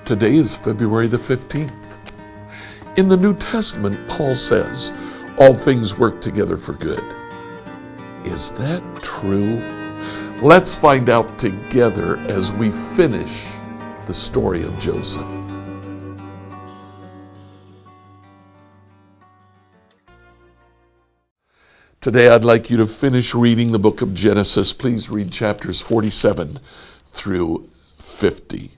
Today is February the 15th. In the New Testament, Paul says, all things work together for good. Is that true? Let's find out together as we finish the story of Joseph. Today I'd like you to finish reading the book of Genesis. Please read chapters 47 through 50.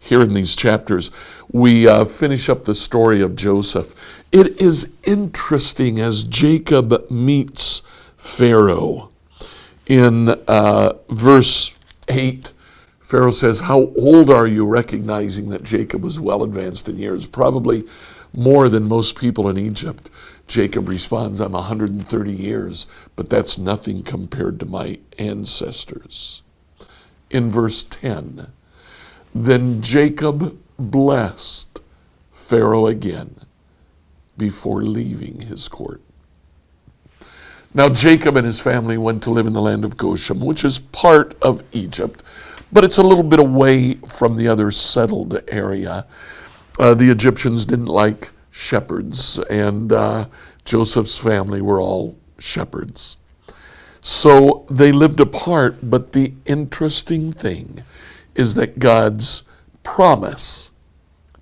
Here in these chapters, we finish up the story of Joseph. It is interesting as Jacob meets Pharaoh. In verse 8, Pharaoh says, "How old are you?" recognizing that Jacob was well advanced in years, probably more than most people in Egypt. Jacob responds, "I'm 130 years, but that's nothing compared to my ancestors." In verse 10, then Jacob blessed Pharaoh again before leaving his court. Now Jacob and his family went to live in the land of Goshen, which is part of Egypt, but it's a little bit away from the other settled area. The Egyptians didn't like shepherds, and Joseph's family were all shepherds. So they lived apart, but the interesting thing is that God's promise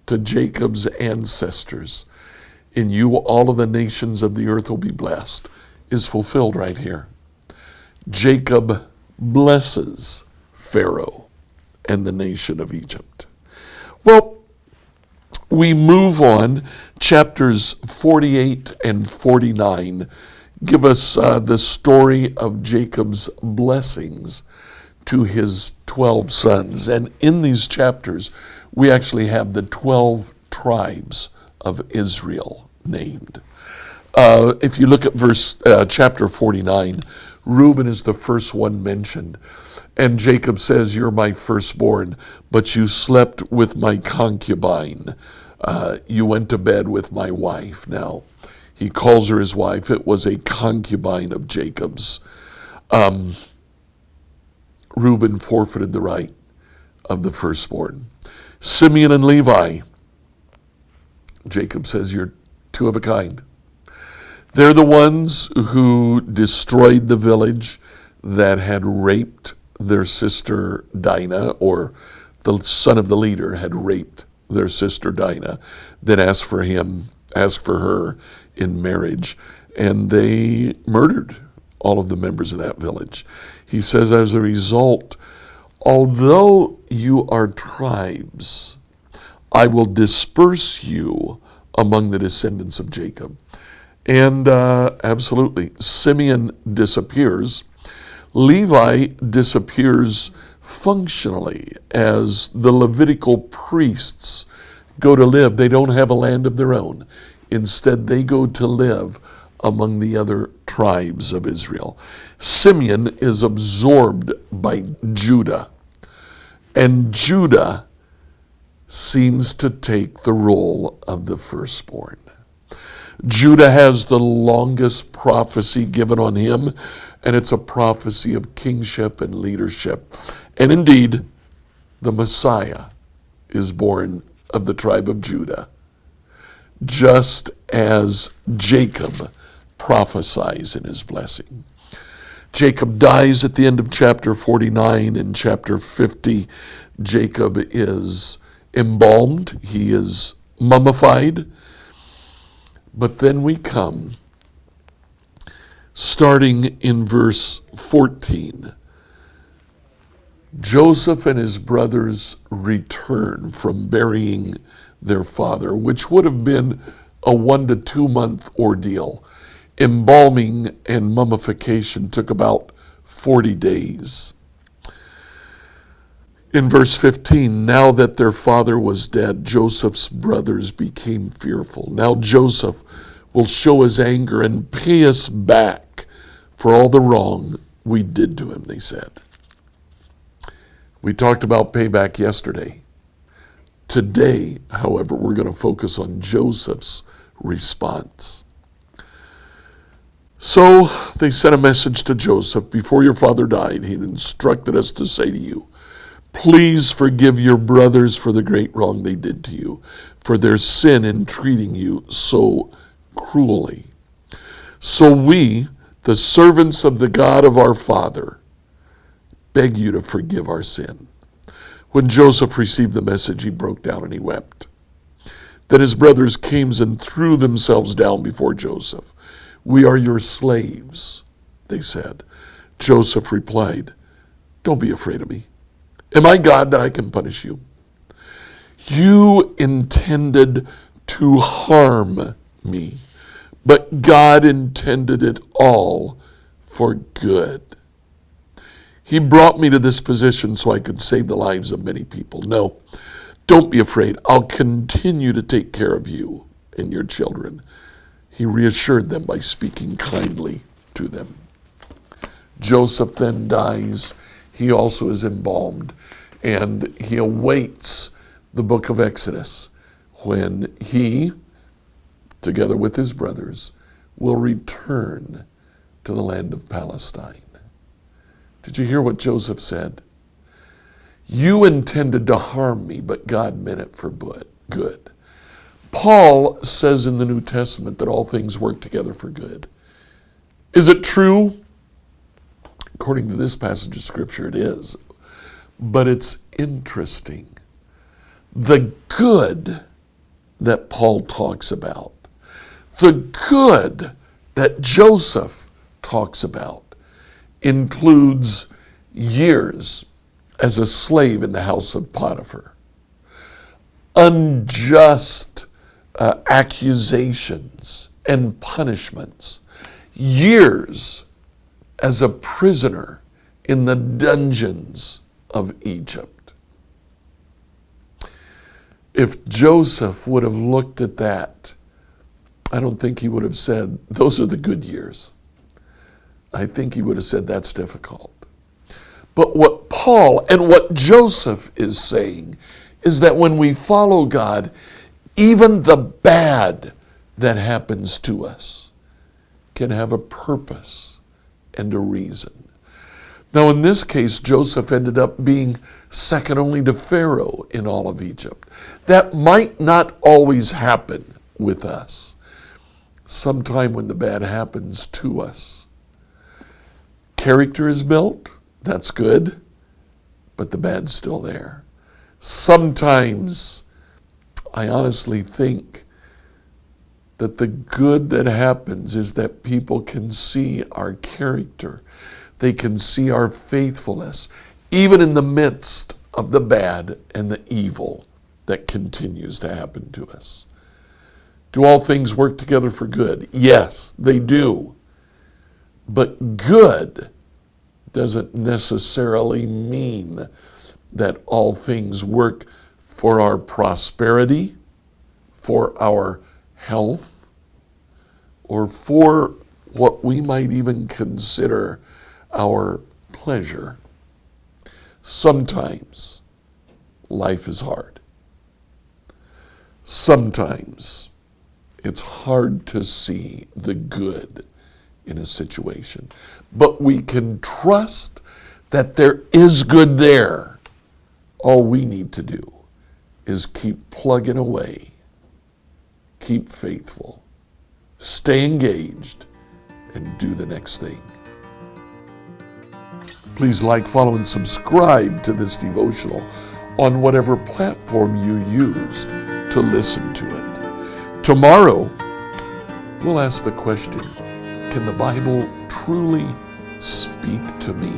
to Jacob's ancestors, "In you all of the nations of the earth will be blessed," is fulfilled right here. Jacob blesses Pharaoh and the nation of Egypt. Well, we move on. Chapters 48 and 49 give us the story of Jacob's blessings to his 12 sons. And in these chapters, we actually have the 12 tribes of Israel named. If you look at chapter 49, Reuben is the first one mentioned. And Jacob says, "You're my firstborn, but you slept with my concubine. You went to bed with my wife." Now, he calls her his wife. It was a concubine of Jacob's. Reuben forfeited the right of the firstborn. Simeon and Levi, Jacob says, "You're two of a kind." They're the ones who destroyed the village that had raped their sister Dinah, or the son of the leader had raped their sister Dinah, then asked for her in marriage, and they murdered all of the members of that village. He says, as a result, although you are tribes, I will disperse you among the descendants of Jacob. And absolutely, Simeon disappears. Levi disappears functionally as the Levitical priests go to live. They don't have a land of their own. Instead, they go to live among the other tribes of Israel. Simeon is absorbed by Judah, and Judah seems to take the role of the firstborn. Judah has the longest prophecy given on him, and it's a prophecy of kingship and leadership. And indeed, the Messiah is born of the tribe of Judah, just as Jacob prophesies in his blessing. Jacob dies at the end of chapter 49. In chapter 50, Jacob is embalmed. He is mummified. But then we come, starting in verse 14. Joseph and his brothers return from burying their father, which would have been a 1 to 2 month ordeal. Embalming and mummification took about 40 days. In verse 15, now that their father was dead, Joseph's brothers became fearful. Now Joseph will show his anger and pay us back for all the wrong we did to him, they said. We talked about payback yesterday. Today, however, we're going to focus on Joseph's response. So they sent a message to Joseph. Before your father died, he instructed us to say to you, please forgive your brothers for the great wrong they did to you, for their sin in treating you so cruelly. So we, the servants of the God of our father, beg you to forgive our sin. When Joseph received the message, he broke down and he wept. Then his brothers came and threw themselves down before Joseph. We are your slaves, they said. Joseph replied, don't be afraid of me. Am I God that I can punish you? You intended to harm me, but God intended it all for good. He brought me to this position so I could save the lives of many people. No, don't be afraid. I'll continue to take care of you and your children. He reassured them by speaking kindly to them. Joseph then dies. He also is embalmed, and he awaits the book of Exodus when he, together with his brothers, will return to the land of Palestine. Did you hear what Joseph said? You intended to harm me, but God meant it for good. Paul says in the New Testament that all things work together for good. Is it true? According to this passage of Scripture, it is. But it's interesting. The good that Paul talks about, the good that Joseph talks about, includes years as a slave in the house of Potiphar, unjust accusations and punishments, years as a prisoner in the dungeons of Egypt. If Joseph would have looked at that, I don't think he would have said, those are the good years. I think he would have said, that's difficult. But what Paul and what Joseph is saying is that when we follow God, even the bad that happens to us can have a purpose and a reason. Now, in this case, Joseph ended up being second only to Pharaoh in all of Egypt. That might not always happen with us. Sometime when the bad happens to us, character is built, that's good, but the bad's still there. Sometimes I honestly think that the good that happens is that people can see our character. They can see our faithfulness, even in the midst of the bad and the evil that continues to happen to us. Do all things work together for good? Yes, they do. But good doesn't necessarily mean that all things work for our prosperity, for our health, or for what we might even consider our pleasure. Sometimes life is hard. Sometimes it's hard to see the good in a situation. But we can trust that there is good there. All we need to do is keep plugging away, keep faithful, stay engaged, and do the next thing. Please like, follow, and subscribe to this devotional on whatever platform you used to listen to it. Tomorrow, we'll ask the question, can the Bible truly speak to me?